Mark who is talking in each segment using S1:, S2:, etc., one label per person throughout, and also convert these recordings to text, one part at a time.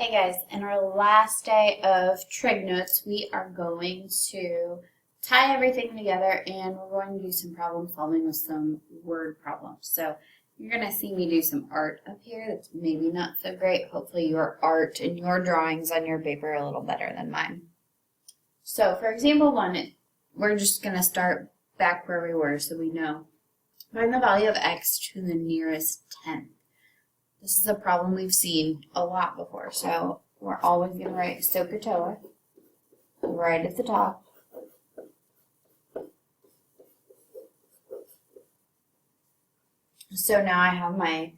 S1: Hey guys, in our last day of trig notes, we are going to tie everything together and we're going to do some problem solving with some word problems. So you're going to see me do some art up here that's maybe not so great. Hopefully your art and your drawings on your paper are a little better than mine. So for example 1, we're just going to start back where we were so we know. Find the value of x to the nearest tenth. This is a problem we've seen a lot before, so we're always going to write SOHCAHTOA right at the top. So now I have my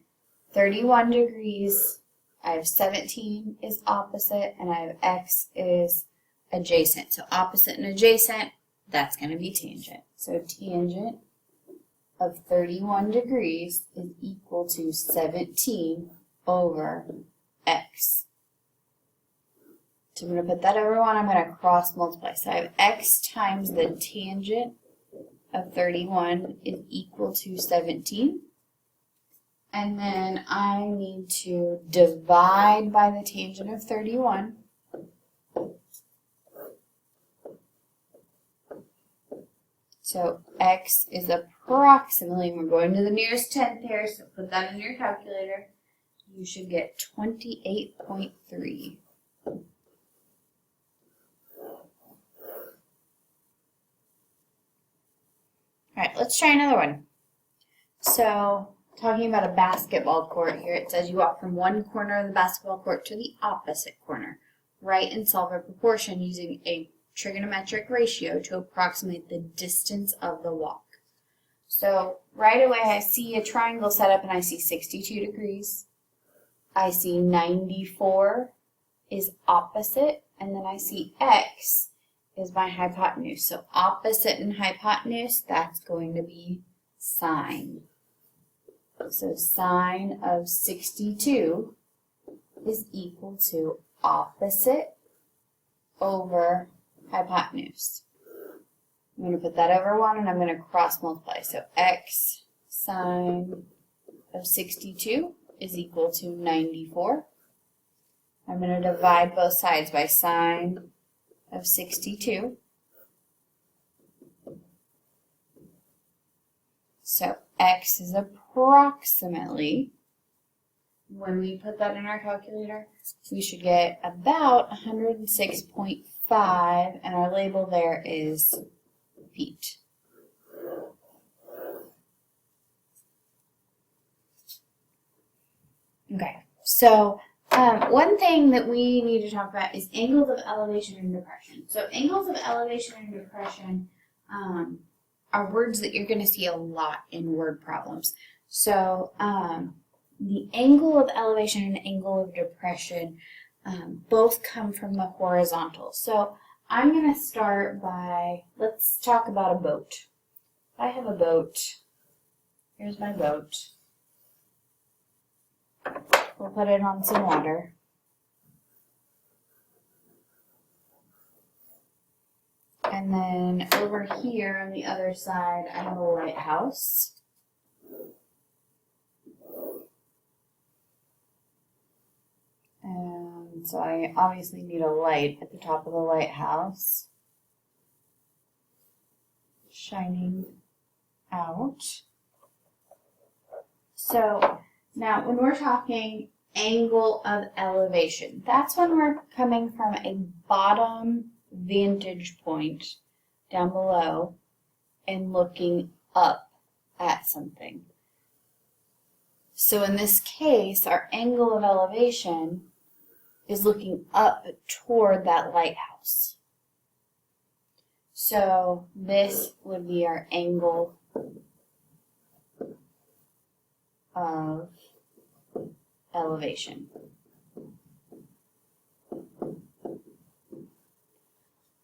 S1: 31 degrees, I have 17 is opposite, and I have x is adjacent. So opposite and adjacent, that's going to be tangent. So tangent of 31 degrees is equal to 17 over x. So I'm going to put that over 1, I'm going to cross multiply. So I have x times the tangent of 31 is equal to 17. And then I need to divide by the tangent of 31. So x is approximately, we're going to the nearest tenth here, so put that in your calculator. You should get 28.3. Alright, let's try another one. So, talking about a basketball court here, it says you walk from one corner of the basketball court to the opposite corner. Write and solve a proportion using a trigonometric ratio to approximate the distance of the walk. So right away I see a triangle set up and I see 62 degrees. I see 94 is opposite, and then I see x is my hypotenuse. So opposite and hypotenuse, that's going to be sine. So sine of 62 is equal to opposite over hypotenuse. I'm going to put that over 1 and I'm going to cross multiply. So x sine of 62 is equal to 94. I'm going to divide both sides by sine of 62. So x is approximately, when we put that in our calculator, we should get about 106.5, and our label there is feet. Okay, so one thing that we need to talk about is angles of elevation and depression. So angles of elevation and depression are words that you're going to see a lot in word problems. So the angle of elevation and angle of depression both come from the horizontal. So I'm going to start by, let's talk about a boat. If I have a boat, here's my boat. We'll put it on some water. And then over here on the other side, I have a lighthouse. And so I obviously need a light at the top of the lighthouse, shining out. So now when we're talking angle of elevation, that's when we're coming from a bottom vantage point down below and looking up at something. So in this case, our angle of elevation is looking up toward that lighthouse. So this would be our angle of elevation.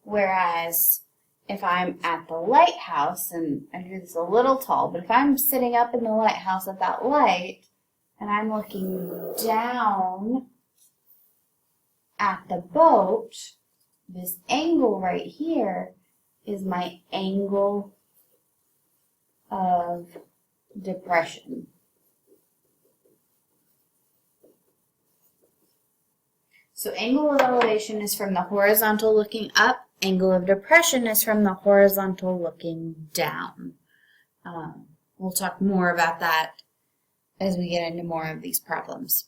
S1: Whereas if I'm at the lighthouse, and I do this a little tall, but if I'm sitting up in the lighthouse at that light and I'm looking down at the boat, this angle right here is my angle of depression. So angle of elevation is from the horizontal looking up. Angle of depression is from the horizontal looking down. We'll talk more about that as we get into more of these problems.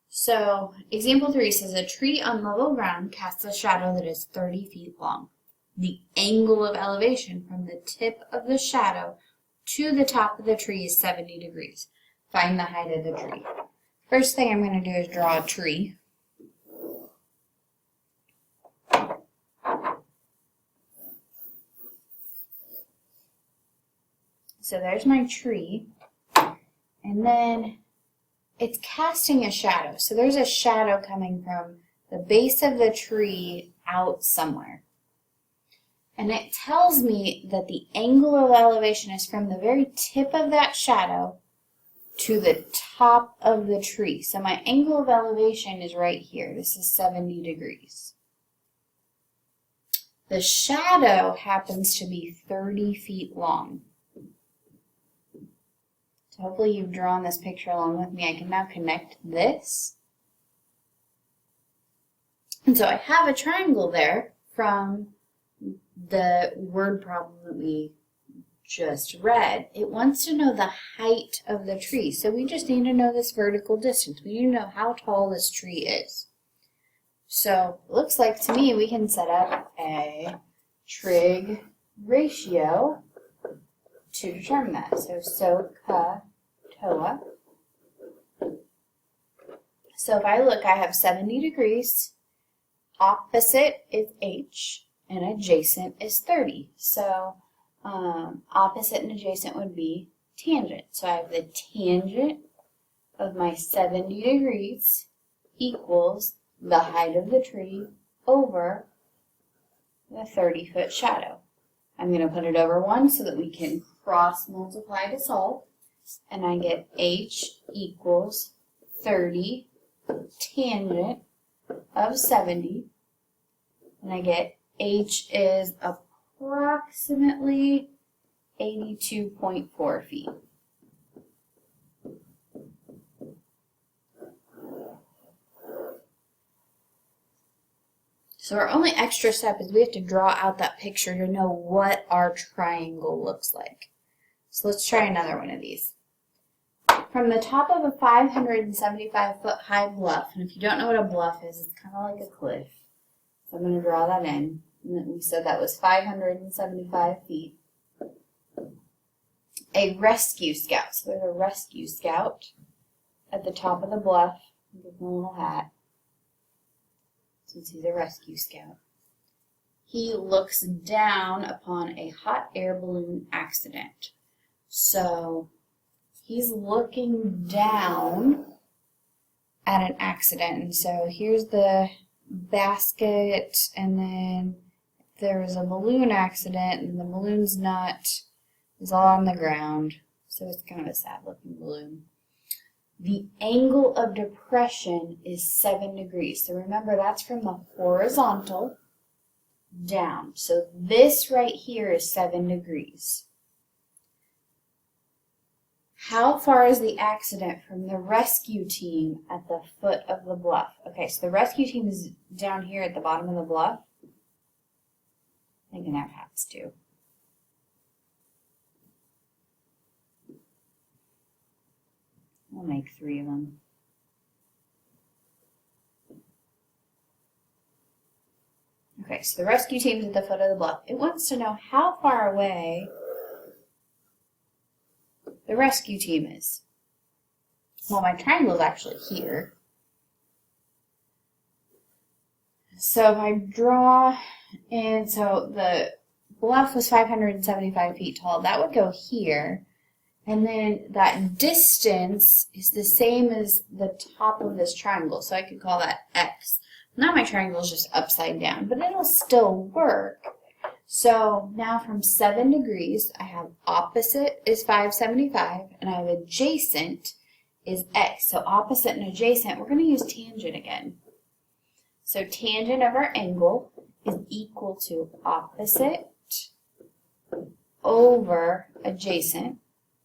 S1: So example 3 says a tree on level ground casts a shadow that is 30 feet long. The angle of elevation from the tip of the shadow to the top of the tree is 70 degrees. Find the height of the tree. First thing I'm going to do is draw a tree. So there's my tree, and then it's casting a shadow. So there's a shadow coming from the base of the tree out somewhere. And it tells me that the angle of elevation is from the very tip of that shadow to the top of the tree. So my angle of elevation is right here. This is 70 degrees. The shadow happens to be 30 feet long. So hopefully you've drawn this picture along with me. I can now connect this. And so I have a triangle there from the word problem that we just read. It wants to know the height of the tree. So we just need to know this vertical distance. We need to know how tall this tree is. So it looks like to me we can set up a trig ratio to determine that. So TOA. So if I look, I have 70 degrees, opposite is H, and adjacent is 30. So opposite and adjacent would be tangent. So I have the tangent of my 70 degrees equals the height of the tree over the 30-foot shadow. I'm going to put it over 1 so that we can cross multiply to solve. And I get H equals 30 tangent of 70. And I get H is approximately 82.4 feet. So our only extra step is we have to draw out that picture to know what our triangle looks like. So let's try another one of these. From the top of a 575-foot high bluff, and if you don't know what a bluff is, it's kind of like a cliff. So I'm going to draw that in. And then we said that was 575 feet. A rescue scout. So there's a rescue scout at the top of the bluff. Give him a little hat, since he's a rescue scout. He looks down upon a hot air balloon accident. So he's looking down at an accident. And so here's the basket, and then there was a balloon accident, and the balloon's not, it's all on the ground. So it's kind of a sad looking balloon. The angle of depression is 7 degrees. So remember, that's from the horizontal down. So this right here is 7 degrees. How far is the accident from the rescue team at the foot of the bluff? Okay, so the rescue team is down here at the bottom of the bluff. They can have hats too. We'll make 3 of them. Okay, so the rescue team's at the foot of the bluff. It wants to know how far away the rescue team is. Well, my triangle is actually here. So if I draw, and so the bluff was 575 feet tall, that would go here. And then that distance is the same as the top of this triangle, so I could call that X. Now my triangle is just upside down, but it'll still work. So now from 7 degrees, I have opposite is 575, and I have adjacent is X. So opposite and adjacent, we're going to use tangent again. So tangent of our angle is equal to opposite over adjacent.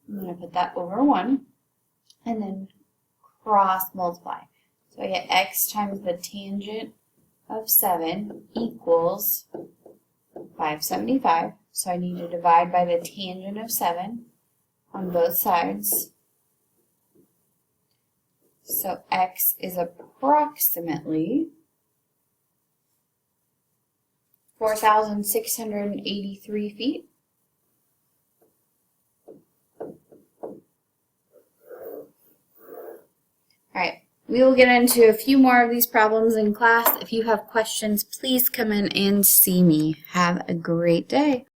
S1: I'm going to put that over 1, and then cross multiply. So So I get x times the tangent of 7 equals 575. So I need to divide by the tangent of 7 on both sides. So x is approximately 4,683 feet. Alright, we will get into a few more of these problems in class. If you have questions, please come in and see me. Have a great day.